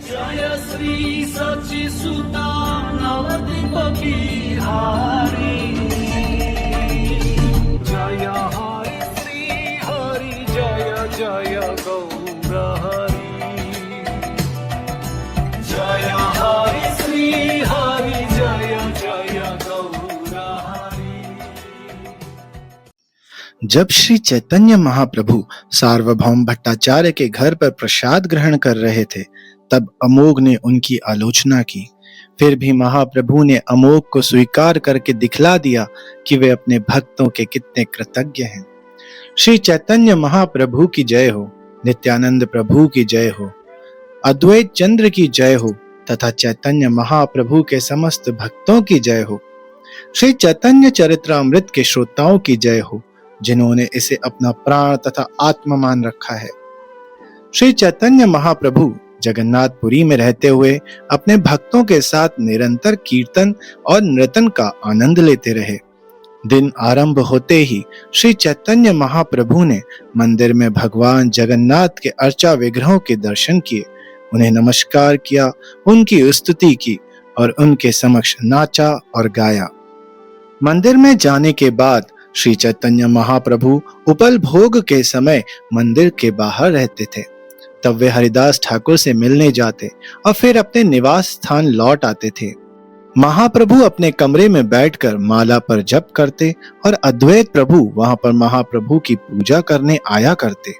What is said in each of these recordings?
जय श्री सच्चिसुता नवद्वीप बिहारी। जय हरि श्री हरि जय जय गौर हरि। जय हरि श्री हरि जय जय गौर हरि। जब श्री चैतन्य महाप्रभु सार्वभौम भट्टाचार्य के घर पर प्रसाद ग्रहण कर रहे थे, तब अमोघ ने उनकी आलोचना की। फिर भी महाप्रभु ने अमोघ को स्वीकार करके दिखला दिया कि वे अपने भक्तों के कितने कृतज्ञ हैं। श्री चैतन्य महाप्रभु की जय हो, नित्यानंद प्रभु की जय हो, अद्वैत चंद्र की जय हो तथा चैतन्य महाप्रभु के समस्त भक्तों की जय हो। श्री चैतन्य चरित्रामृत के श्रोताओं की जय हो, जिन्होंने इसे अपना प्राण तथा आत्मा मान रखा है। श्री चैतन्य महाप्रभु जगन्नाथपुरी में रहते हुए अपने भक्तों के साथ निरंतर कीर्तन और नृतन का आनंद लेते रहे। दिन आरंभ होते ही श्री चैतन्य महाप्रभु ने मंदिर में भगवान जगन्नाथ के अर्चा विग्रहों के दर्शन किए, उन्हें नमस्कार किया, उनकी स्तुति की और उनके समक्ष नाचा और गाया। मंदिर में जाने के बाद श्री चैतन्य महाप्रभु उपल भोग के समय मंदिर के बाहर रहते थे। तब वे हरिदास ठाकुर से मिलने जाते और फिर अपने निवास स्थान लौट आते थे। महाप्रभु अपने कमरे में बैठकर माला पर जप करते और अद्वैत प्रभु वहां पर महाप्रभु की पूजा करने आया करते।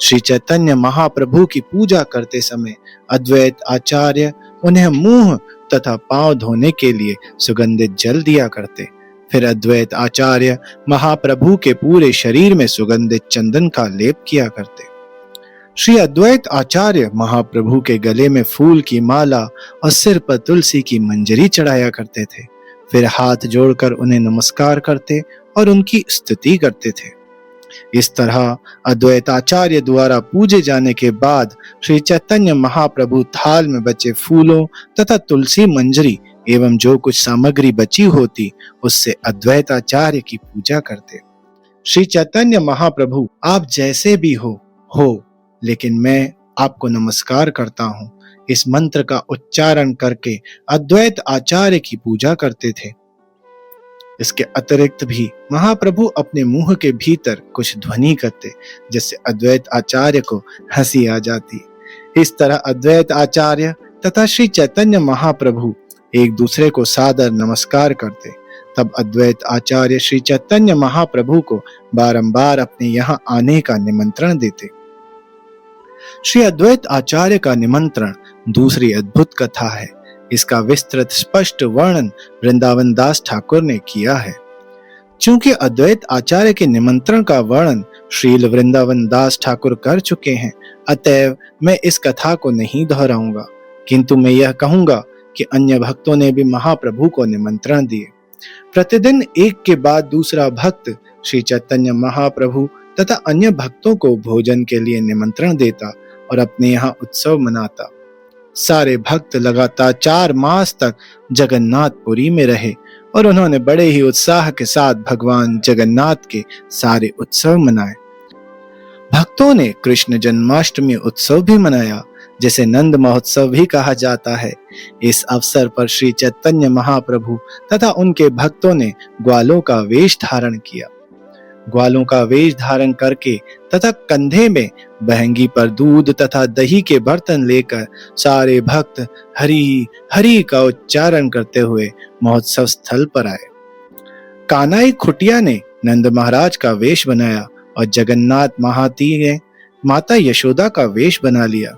श्री चैतन्य महाप्रभु की पूजा करते समय अद्वैत आचार्य उन्हें मुंह तथा पांव धोने के लिए सुगंधित जल दिया करते। फिर अद्वैत आचार्य महाप्रभु के पूरे शरीर में सुगंधित चंदन का लेप किया करते। श्री अद्वैत आचार्य महाप्रभु के गले में फूल की माला और सिर पर तुलसी की मंजरी चढ़ाया करते थे। फिर हाथ जोड़कर उन्हें नमस्कार करते और उनकी स्तुति करते थे। इस तरह अद्वैत आचार्य द्वारा पूजे जाने के बाद श्री चैतन्य महाप्रभु थाल में बचे फूलों तथा तुलसी मंजरी एवं जो कुछ सामग्री बची होती उससे अद्वैत आचार्य की पूजा करते। श्री चैतन्य महाप्रभु, आप जैसे भी हो, लेकिन मैं आपको नमस्कार करता हूँ, इस मंत्र का उच्चारण करके अद्वैत आचार्य की पूजा करते थे। इसके अतिरिक्त भी महाप्रभु अपने मुंह के भीतर कुछ ध्वनि करते, जिससे अद्वैत आचार्य को हंसी आ जाती। इस तरह अद्वैत आचार्य तथा श्री चैतन्य महाप्रभु एक दूसरे को सादर नमस्कार करते। तब अद्वैत आचार्य श्री चैतन्य महाप्रभु को बारंबार अपने यहाँ आने का निमंत्रण देते। श्री अद्वैत आचार्य का निमंत्रण दूसरी अद्भुत कथा है। इसका विस्तृत स्पष्ट वर्णन वृंदावन दास ठाकुर ने किया है। चूंकि अद्वैत आचार्य के निमंत्रण का वर्णन श्रील वृंदावन दास ठाकुर कर चुके हैं, अतएव मैं इस कथा को नहीं दोहराऊंगा, किंतु मैं यह कहूंगा कि अन्य भक्तों ने भी महाप्रभु को निमंत्रण दिए। प्रतिदिन एक के बाद दूसरा भक्त श्री चैतन्य महाप्रभु तथा अन्य भक्तों को भोजन के लिए निमंत्रण देता और अपने यहाँ उत्सव मनाता। सारे भक्त लगातार 4 मास तक जगन्नाथपुरी में रहे और उन्होंने बड़े ही उत्साह के साथ भगवान जगन्नाथ के सारे उत्सव मनाए। भक्तों ने कृष्ण जन्माष्टमी उत्सव भी मनाया, जिसे नंद महोत्सव भी कहा जाता है। इस अवसर पर श्री चैतन्य महाप्रभु तथा उनके भक्तों ने ग्वालों का वेश धारण किया। ग्वालों का वेश धारण करके तथा कंधे में बहंगी पर दूध तथा दही के बर्तन लेकर सारे भक्त हरि हरि का उच्चारण करते हुए महोत्सव स्थल पर आए। कानाई खुटिया ने नंद महाराज का वेश बनाया और जगन्नाथ महाती ने माता यशोदा का वेश बना लिया।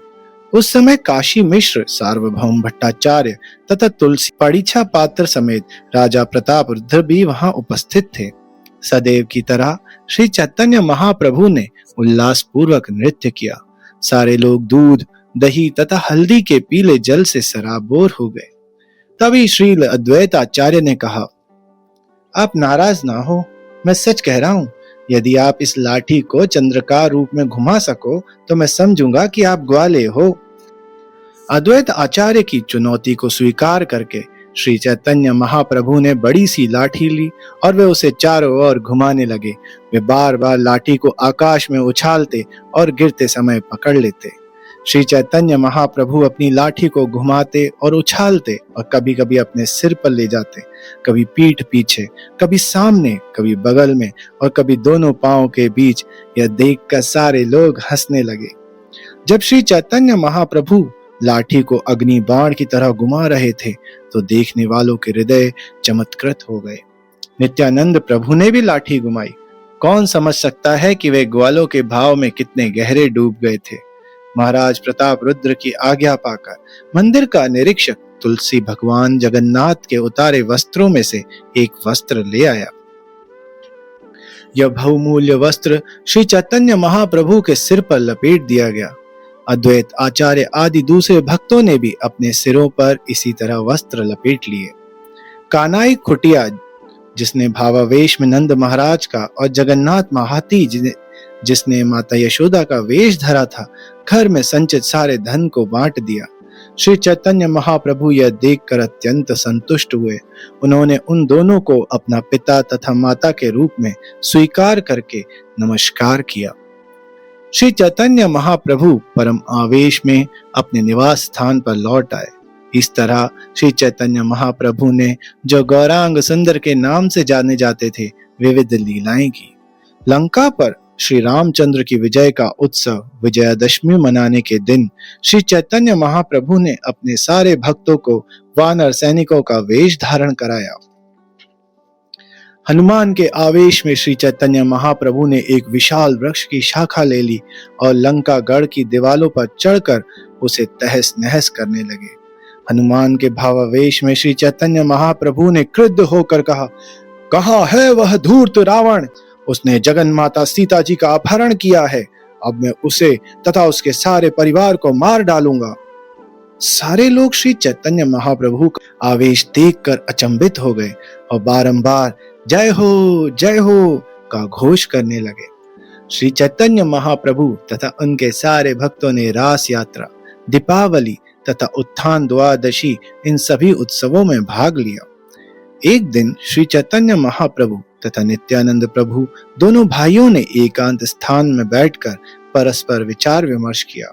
उस समय काशी मिश्र, सार्वभौम भट्टाचार्य तथा तुलसी परीक्षा पात्र समेत राजा प्रताप रुद्र भी वहां उपस्थित थे। सदैव की तरह श्री चैतन्य महाप्रभु ने उल्लास पूर्वक नृत्य किया। सारे लोग दूध, दही तथा हल्दी के पीले जल से सराबोर हो गए। तभी श्री अद्वैत आचार्य ने कहा, आप नाराज ना हो, मैं सच कह रहा हूँ, यदि आप इस लाठी को चंद्रकार रूप में घुमा सको तो मैं समझूंगा कि आप ग्वाले हो। अद्वैत आचार्य की चुनौती को स्वीकार करके श्री चैतन्य महाप्रभु ने बड़ी सी लाठी ली और वे उसे चारों ओर घुमाने लगे। वे बार बार लाठी को आकाश में उछालते और गिरते समय पकड़ लेते। श्री चैतन्य महाप्रभु अपनी लाठी को घुमाते और उछालते और कभी कभी अपने सिर पर ले जाते, कभी पीठ पीछे, कभी सामने, कभी बगल में और कभी दोनों पांवों के बीच। यह देखकर सारे लोग हंसने लगे। जब श्री चैतन्य महाप्रभु लाठी को अग्नि बाण की तरह घुमा रहे थे तो देखने वालों के हृदय चमत्कृत हो गए। नित्यानंद प्रभु ने भी लाठी घुमाई। कौन समझ सकता है कि वे ग्वालों के भाव में कितने गहरे डूब गए थे। महाराज प्रताप रुद्र की आज्ञा पाकर मंदिर का निरीक्षक तुलसी भगवान जगन्नाथ के उतारे वस्त्रों में से एक वस्त्र ले आया। यह बहुमूल्य वस्त्र श्री चैतन्य महाप्रभु के सिर पर लपेट दिया गया। अद्वैत आचार्य आदि दूसरे भक्तों ने भी अपने सिरों पर इसी तरह वस्त्र लपेट लिए। कानाई खुटिया, जिसने भावावेश में नंद महाराज का, और जगन्नाथ महाती जिसने माता यशोदा का वेश धरा था, घर में संचित सारे धन को बांट दिया। श्री चैतन्य महाप्रभु यह देखकर अत्यंत संतुष्ट हुए। उन्होंने उन दोनों को अपना पिता तथा माता के रूप में स्वीकार करके नमस्कार किया। श्री चैतन्य महाप्रभु परम आवेश में अपने निवास स्थान पर लौट आए। इस तरह श्री चैतन्य महाप्रभु ने, जो गौरांग सुंदर के नाम से जाने जाते थे, विविध लीलाएं की। लंका पर श्री रामचंद्र की विजय का उत्सव विजयादशमी मनाने के दिन श्री चैतन्य महाप्रभु ने अपने सारे भक्तों को वानर सैनिकों का वेश धारण कराया। हनुमान के आवेश में श्री चैतन्य महाप्रभु ने एक विशाल वृक्ष की शाखा ले ली और लंका गढ़ की दीवालों पर चढ़कर उसे तहस नहस करने लगे। हनुमान के भावावेश में श्री चैतन्य महाप्रभु ने क्रुद्ध होकर कहा, कहाँ है वह धूर्त रावण? उसने जगन माता सीता जी का अपहरण किया है। अब मैं उसे तथा उसके सारे परिवार को मार डालूंगा। सारे लोग श्री चैतन्य महाप्रभु का आवेश देखकर अचंभित हो गए और बारंबार जय हो का घोष करने लगे। श्री चैतन्य महाप्रभु तथा उनके सारे भक्तों ने रास यात्रा, दीपावली तथा उत्थान द्वादशी, इन सभी उत्सवों में भाग लिया। एक दिन श्री चैतन्य महाप्रभु तथा नित्यानंद प्रभु दोनों भाइयों ने एकांत स्थान में बैठकर परस्पर विचार विमर्श किया।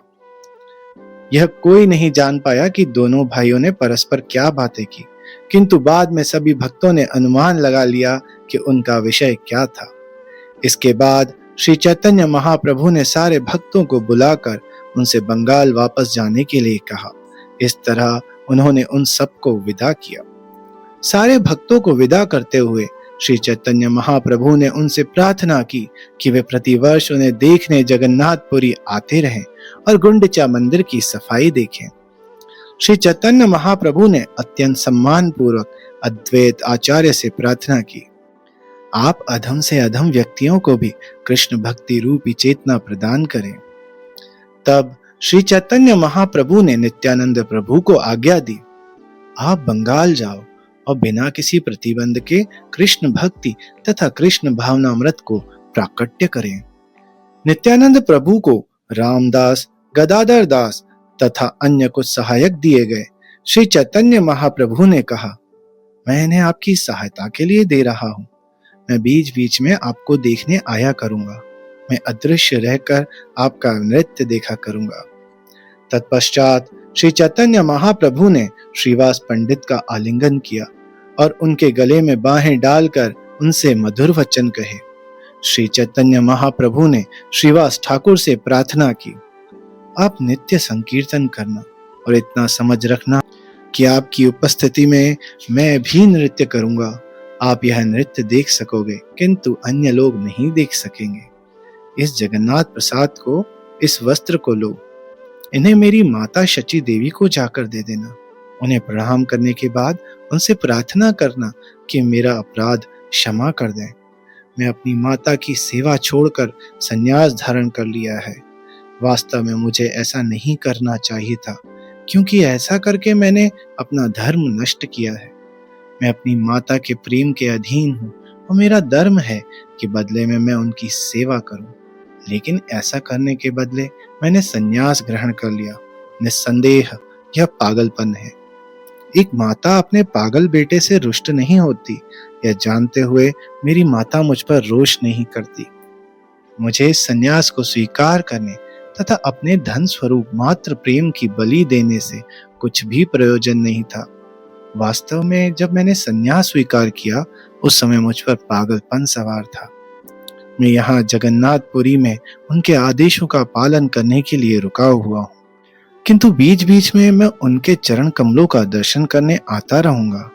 यह कोई नहीं जान पाया कि दोनों भाइयों ने परस्पर क्या बातें की, किंतु बाद में सभी भक्तों ने अनुमान लगा लिया कि उनका विषय क्या था। इसके बाद श्री चैतन्य महाप्रभु ने सारे भक्तों को बुलाकर उनसे बंगाल वापस जाने के लिए कहा। इस तरह उन्होंने उन सबको विदा किया। सारे भक्तों को विदा करते हुए श्री चैतन्य महाप्रभु ने उनसे प्रार्थना की कि वे प्रतिवर्ष उन्हें देखने जगन्नाथपुरी आते रहें और गुंडिचा मंदिर की सफाई देखें। श्री चैतन्य महाप्रभु ने अत्यंत सम्मान पूर्वक अद्वैत आचार्य से प्रार्थना की, आप अधम से अधम व्यक्तियों को भी कृष्ण भक्ति रूपी चेतना प्रदान करें। तब श्री चैतन्य महाप्रभु ने नित्यानंद प्रभु को आज्ञा दी, आप बंगाल जाओ और बिना किसी प्रतिबंध के कृष्ण भक्ति तथा कृष्ण भावनामृत को प्राकट्य करें। नित्यानंद प्रभु को रामदास, गदाधर दास तथा अन्य कुछ सहायक दिए गए। श्री चैतन्य महाप्रभु ने कहा, मैं इन्हें आपकी सहायता के लिए दे रहा हूँ। मैं बीच बीच में आपको देखने आया करूंगा। मैं अदृश्य रहकर आपका नृत्य देखा करूंगा। तत्पश्चात श्री चैतन्य महाप्रभु ने श्रीवास पंडित का आलिंगन किया और उनके गले में बाहें डालकर उनसे मधुर वचन कहे। श्री चैतन्य महाप्रभु ने श्रीवास ठाकुर से प्रार्थना की, आप नित्य संकीर्तन करना और इतना समझ रखना कि आपकी उपस्थिति में मैं भी नृत्य करूंगा। आप यह नृत्य देख सकोगे किंतु अन्य लोग नहीं देख सकेंगे। इस जगन्नाथ प्रसाद को, इस वस्त्र को लो, इन्हें मेरी माता शची देवी को जाकर दे देना। उन्हें प्रणाम करने के बाद उनसे प्रार्थना करना कि मेरा अपराध क्षमा कर दें। मैं अपनी माता की सेवा छोड़कर संन्यास धारण कर लिया है। वास्तव में मुझे ऐसा नहीं करना चाहिए था, क्योंकि ऐसा करके मैंने अपना धर्म नष्ट किया है। मैं अपनी माता के प्रेम के अधीन हूँ और मेरा धर्म है कि बदले में मैं उनकी सेवा करूं। लेकिन ऐसा करने के बदले मैंने संन्यास ग्रहण कर लिया। निस्संदेह यह पागलपन है। एक माता अपने पागल बेटे से रुष्ट नहीं होती। यह जानते हुए मेरी माता मुझ पर रोष नहीं करती। मुझे इस संन्यास को स्वीकार करने तथा अपने धन स्वरूप मात्र प्रेम की बलि देने से कुछ भी प्रयोजन नहीं था। वास्तव में जब मैंने संन्यास स्वीकार किया उस समय मुझ पर पागलपन सवार था। मैं यहाँ जगन्नाथपुरी में उनके आदेशों का पालन करने के लिए रुका हुआ हूँ, किंतु बीच बीच में मैं उनके चरण कमलों का दर्शन करने आता रहूंगा।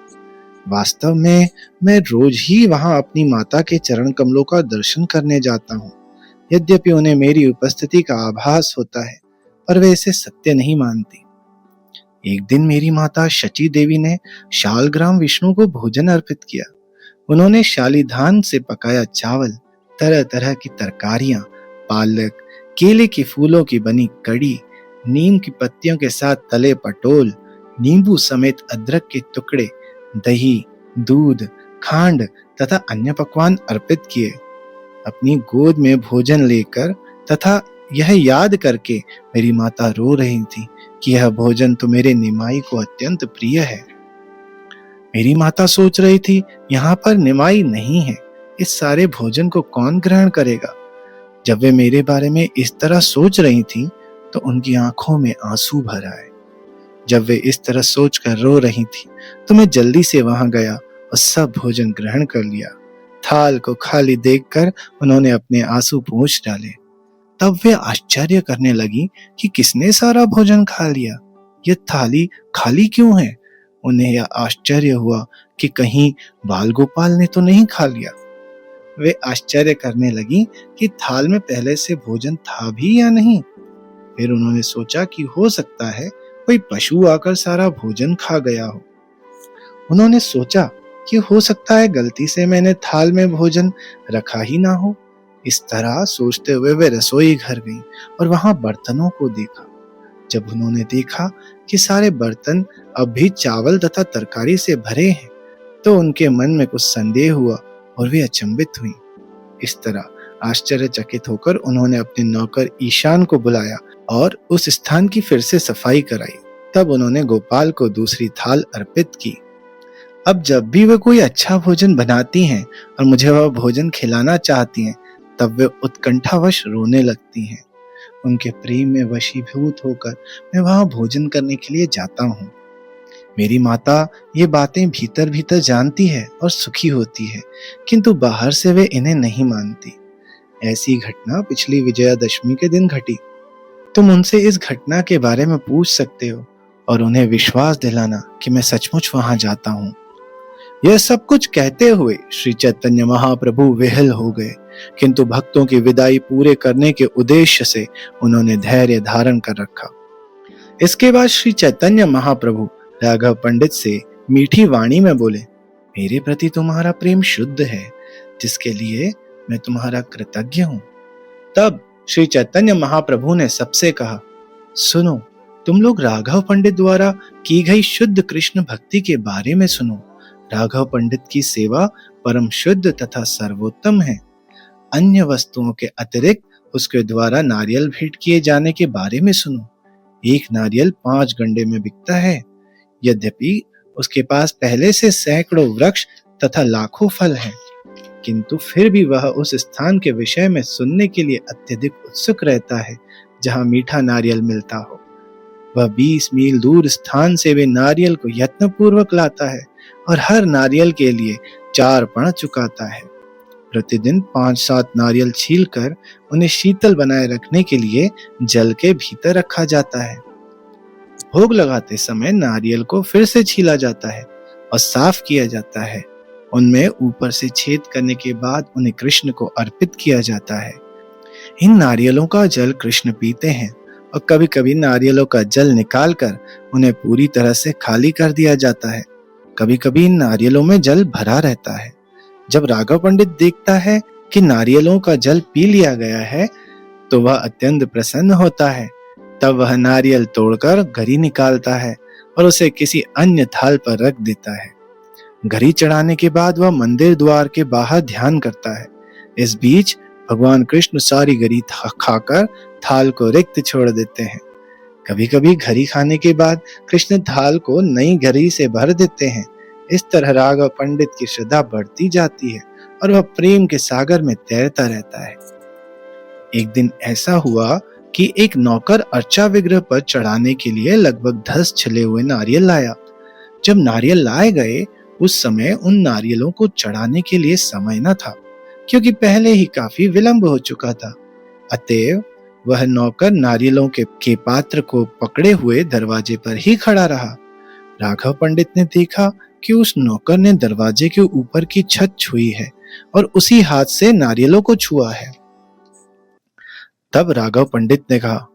वास्तव में मैं रोज ही वहां अपनी माता के चरण कमलों का दर्शन करने जाता हूँ। यद्यपि उन्हें मेरी उपस्थिति का आभास होता है, पर वे इसे सत्य नहीं मानती। एक दिन मेरी माता शची देवी ने शालग्राम विष्णु को भोजन अर्पित किया। उन्होंने शालीधान से पकाया चावल, तरह तरह की तरकारियां, पालक, केले के फूलों की बनी कड़ी, नीम की पत्तियों के साथ तले पटोल, नींबू समेत अदरक के टुकड़े, दही, दूध, खांड तथा अन्य पकवान अर्पित किए। अपनी गोद में भोजन लेकर तथा यह याद करके मेरी माता रो रही थी कि यह भोजन तो मेरे निमाई को अत्यंत प्रिय है। मेरी माता सोच रही थी, यहाँ पर निमाई नहीं है, इस सारे भोजन को कौन ग्रहण करेगा। जब वे मेरे बारे में इस तरह सोच रही थी तो उनकी आंखों में आंसू भर आए। जब वे इस तरह सोचकर रो रही थी तो मैं जल्दी से वहां गया और सब भोजन ग्रहण कर लिया। थाल को खाली देखकर उन्होंने अपने आंसू पोंछ डाले। तब वे आश्चर्य करने लगी कि किसने सारा भोजन खा लिया, यह थाली खाली क्यों है। उन्हें यह आश्चर्य हुआ कि कहीं बाल गोपाल ने तो नहीं खा लिया। वे आश्चर्य करने लगी कि थाल में पहले से भोजन था भी या नहीं। फिर उन्होंने सोचा कि हो सकता है कोई पशु आकर सारा भोजन खा गया हो। उन्होंने सोचा कि हो सकता है गलती से मैंने थाल में भोजन रखा ही ना हो। इस तरह सोचते हुए वे रसोई घर गईं और वहां बर्तनों को देखा। जब उन्होंने देखा कि सारे बर्तन अब भी चावल तथा तरकारी से भरे हैं तो उनके मन में कुछ संदेह हुआ और वे अचंभित हुई। इस तरह आश्चर्यचकित होकर उन्होंने अपने नौकर ईशान को बुलाया और उस स्थान की फिर से सफाई कराई। तब उन्होंने गोपाल को दूसरी थाल अर्पित की। अब जब भी वे कोई अच्छा भोजन बनाती हैं और मुझे वह भोजन खिलाना चाहती हैं, तब वे उत्कंठावश रोने लगती हैं। उनके प्रेम में वशीभूत होकर मैं वहां भोजन करने के लिए जाता हूँ। मेरी माता ये बातें भीतर भीतर जानती है और सुखी होती है, किंतु बाहर से वे इन्हें नहीं मानती। ऐसी घटना पिछली विजयादशमी के दिन घटी। तुम उनसे इस घटना के बारे में पूछ सकते हो और उन्हें विश्वास दिलाना कि मैं सचमुच वहां जाता हूँ। यह सब कुछ कहते हुए श्री चैतन्य महाप्रभु विह्वल हो गए, किंतु भक्तों की विदाई पूरे करने के उद्देश्य से उन्होंने धैर्य धारण कर रखा। इसके बाद श्री चैतन्य महाप्रभु राघव पंडित से मीठी वाणी में बोले, मेरे प्रति तुम्हारा प्रेम शुद्ध है, जिसके लिए मैं तुम्हारा कृतज्ञ हूँ। तब श्री चैतन्य महाप्रभु ने सबसे कहा, सुनो, तुम लोग राघव पंडित द्वारा की गई शुद्ध कृष्ण भक्ति के बारे में सुनो। राघव पंडित की सेवा परम शुद्ध तथा सर्वोत्तम है। अन्य वस्तुओं के अतिरिक्त उसके द्वारा नारियल भेंट किए जाने के बारे में सुनो। एक नारियल 5 गंडे में बिकता है। यद्यपि उसके पास पहले से सैकड़ों वृक्ष तथा लाखों फल हैं, किंतु फिर भी वह उस स्थान के विषय में सुनने के लिए अत्यधिक उत्सुक रहता है जहां मीठा नारियल मिलता हो। वह 20 मील दूर स्थान से वे नारियल को यत्नपूर्वक लाता है और हर नारियल के लिए 4 पण चुकाता है। प्रतिदिन 5-7 नारियल छीलकर उन्हें शीतल बनाए रखने के लिए जल के भीतर रखा जाता है। भोग लगाते समय नारियल को फिर से छीला जाता है और साफ किया जाता है। उनमें ऊपर से छेद करने के बाद उन्हें कृष्ण को अर्पित किया जाता है। इन नारियलों का जल कृष्ण पीते हैं और कभी कभी नारियलों का जल निकालकर उन्हें पूरी तरह से खाली कर दिया जाता है। कभी कभी इन नारियलों में जल भरा रहता है। जब राघव पंडित देखता है कि नारियलों का जल पी लिया गया है तो वह अत्यंत प्रसन्न होता है। तब वह नारियल तोड़कर घड़ी निकालता है और उसे किसी अन्य थाल पर रख देता है। घड़ी चढ़ाने के बाद वह मंदिर द्वार के बाहर ध्यान करता है। इस बीच भगवान कृष्ण सारी घड़ी खाकर थाल को रिक्त छोड़ देते हैं। कभी कभी घड़ी खाने के बाद कृष्ण थाल को नई घड़ी से भर देते हैं। इस तरह राघव पंडित की श्रद्धा बढ़ती जाती है और वह प्रेम के सागर में तैरता रहता है। एक दिन ऐसा हुआ कि एक नौकर अर्चा विग्रह पर चढ़ाने के लिए लगभग 10 छिले हुए नारियल लाया। जब नारियल लाए गए उस समय उन नारियलों को चढ़ाने के लिए समय न था, क्योंकि पहले ही काफी विलंब हो चुका था। अतएव वह नौकर नारियलों के पात्र को पकड़े हुए दरवाजे पर ही खड़ा रहा। राघव पंडित ने देखा कि उस नौकर ने दरवाजे के ऊपर की छत छुई है और उसी हाथ से नारियलों को छुआ है। तब राघव पंडित ने कहा,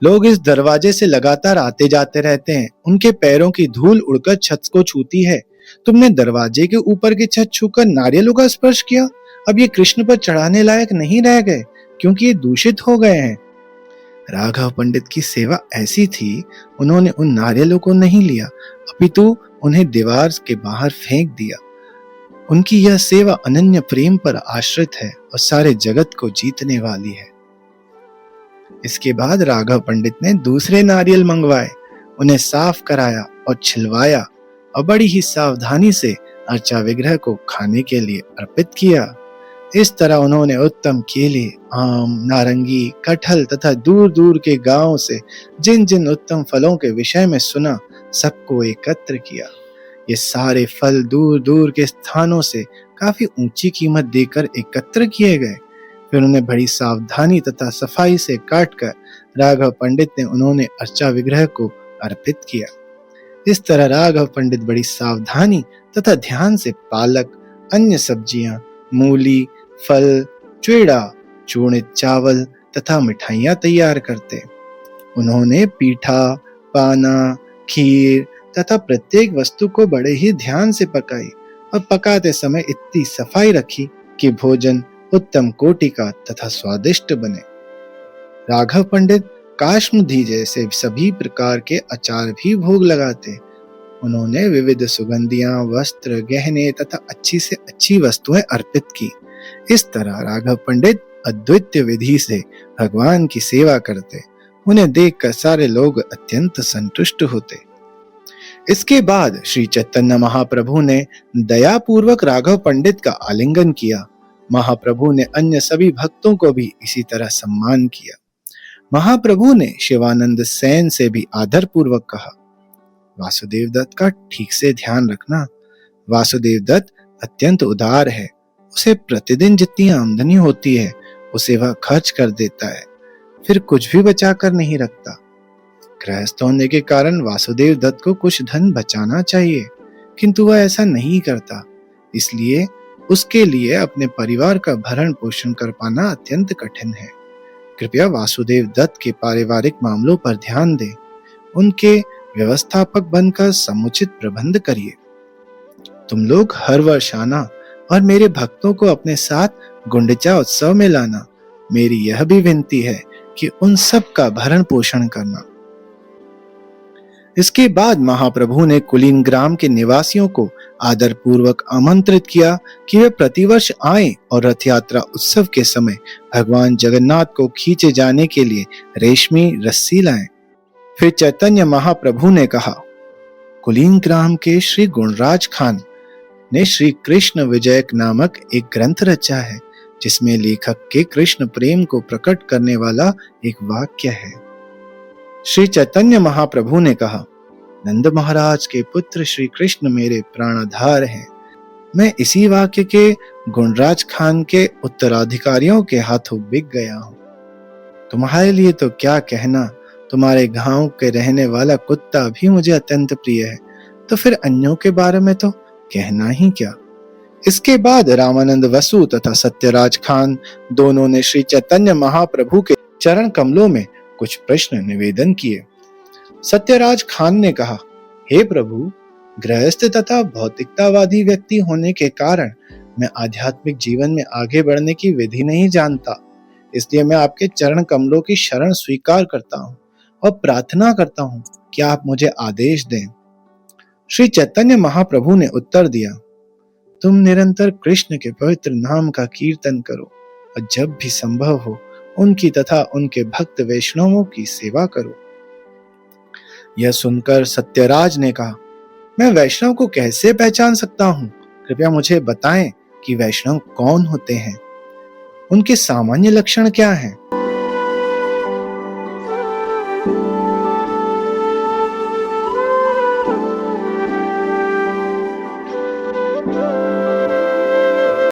लोग इस दरवाजे से लगातार आते जाते रहते हैं, उनके पैरों की धूल उड़कर छत को छूती है। तुमने दरवाजे के ऊपर की छत छूकर नारियलों का स्पर्श किया। अब ये कृष्ण पर चढ़ाने लायक नहीं रह गए, क्योंकि ये दूषित हो गए हैं। राघव पंडित की सेवा ऐसी थी, उन्होंने उन नारियलों को नहीं लिया, अपितु उन्हें दीवार के बाहर फेंक दिया। उनकी यह सेवा अनन्य प्रेम पर आश्रित है और सारे जगत को जीतने वाली है। इसके बाद राघव पंडित ने दूसरे नारियल मंगवाए, उन्हें साफ कराया और छिलवाया और बड़ी ही सावधानी से अर्चा विग्रह को खाने के लिए अर्पित किया। इस तरह उन्होंने उत्तम केले, आम, नारंगी, कटहल तथा दूर दूर के गांवों से जिन जिन उत्तम फलों के विषय में सुना, सबको एकत्र किया। ये सारे फल दूर दूर के स्थानों से काफी ऊंची कीमत देकर एकत्र किए गए। फिर उन्हें बड़ी सावधानी तथा सफाई से काटकर राघव पंडित ने उन्होंने अर्चा विग्रह को अर्पित किया। इस तरह राघव पंडित बड़ी सावधानी तथा ध्यान से पालक, अन्य सब्जियां, मूली, फल, चुईड़ा, चूर्णित चावल तथा मिठाइयां तैयार करते। उन्होंने पीठा, पाना, खीर तथा प्रत्येक वस्तु को बड़े ही ध्यान से पकाई और पकाते समय इतनी सफाई रखी कि भोजन उत्तम कोटि का तथा स्वादिष्ट बने। राघव पंडित काशमुधी जैसे सभी प्रकार के अचार भी भोग लगाते। उन्होंने विविध सुगंधियां, वस्त्र, गहने तथा अच्छी से अच्छी वस्तुएं अर्पित की। इस तरह राघव पंडित अद्वितीय विधि से भगवान की सेवा करते। उन्हें देखकर सारे लोग अत्यंत संतुष्ट होते। इसके बाद श्री चैतन्य महाप्रभु ने दयापूर्वक राघव पंडित का आलिंगन किया। महाप्रभु ने अन्य सभी भक्तों को भी इसी तरह सम्मान किया। महाप्रभु ने शिवानंद सेन से भी आदर पूर्वक कहा, वासुदेव दत्त का ठीक से ध्यान रखना। वासुदेव दत्त अत्यंत उदार है। उसे प्रतिदिन जितनी आमदनी होती है उसे वह खर्च कर देता है, फिर कुछ भी बचा कर नहीं रखता। गृहस्थ होने के कारण वासुदेव दत्त को कुछ धन बचाना चाहिए, किंतु वह ऐसा नहीं करता। इसलिए उसके लिए अपने परिवार का भरण पोषण कर पाना अत्यंत कठिन है। कृपया वासुदेव दत्त के पारिवारिक मामलों पर ध्यान दें। उनके व्यवस्थापक बनकर समुचित प्रबंध करिए। तुम लोग हर वर्ष आना और मेरे भक्तों को अपने साथ गुंडीचा उत्सव में लाना। मेरी यह भी विनती है कि उन सब का भरण पोषण करना। इसके बाद महाप्रभु ने कुलीन ग्राम के निवासियों को आदर पूर्वक आमंत्रित किया कि वे प्रतिवर्ष आएं और रथ यात्रा उत्सव के समय भगवान जगन्नाथ को खींचे जाने के लिए रेशमी रस्सी लाएं। फिर चैतन्य महाप्रभु ने कहा, कुलीन ग्राम के श्री गुणराज खान ने श्री कृष्ण विजयक नामक एक ग्रंथ रचा है, जिसमें लेखक के कृष्ण प्रेम को प्रकट करने वाला एक वाक्य है। श्री चैतन्य महाप्रभु ने कहा, नंद महाराज के पुत्र श्री कृष्ण मेरे प्राणाधार हैं। मैं इसी वाक्य के गुणराज खान के उत्तराधिकारियों के हाथों बिक गया हूँ। तुम्हारे लिए तो क्या कहना, तुम्हारे गांव के रहने वाला कुत्ता भी मुझे अत्यंत प्रिय है, तो फिर अन्यों के बारे में तो कहना ही क्या। इसके बाद रामानंद वसु तथा सत्यराज खान दोनों ने श्री चैतन्य महाप्रभु के चरण कमलों में कुछ प्रश्न निवेदन किए। सत्यराज खान ने कहा, हे प्रभु, गृहस्थ तथा भौतिकतावादी व्यक्ति होने के कारण मैं आध्यात्मिक जीवन में आगे बढ़ने की विधि नहीं जानता। इसलिए मैं आपके चरण कमलों की शरण स्वीकार करता हूँ और प्रार्थना करता हूँ कि आप मुझे आदेश दें। श्री चैतन्य महाप्रभु ने उत्तर दिया, तुम निरंतर कृष्ण के पवित्र नाम का कीर्तन करो और जब भी संभव हो उनकी तथा उनके भक्त वैष्णवों की सेवा करो। यह सुनकर सत्यराज ने कहा, मैं वैष्णव को कैसे पहचान सकता हूँ? कृपया मुझे बताएं कि वैष्णव कौन होते हैं, उनके सामान्य लक्षण क्या हैं? हरि।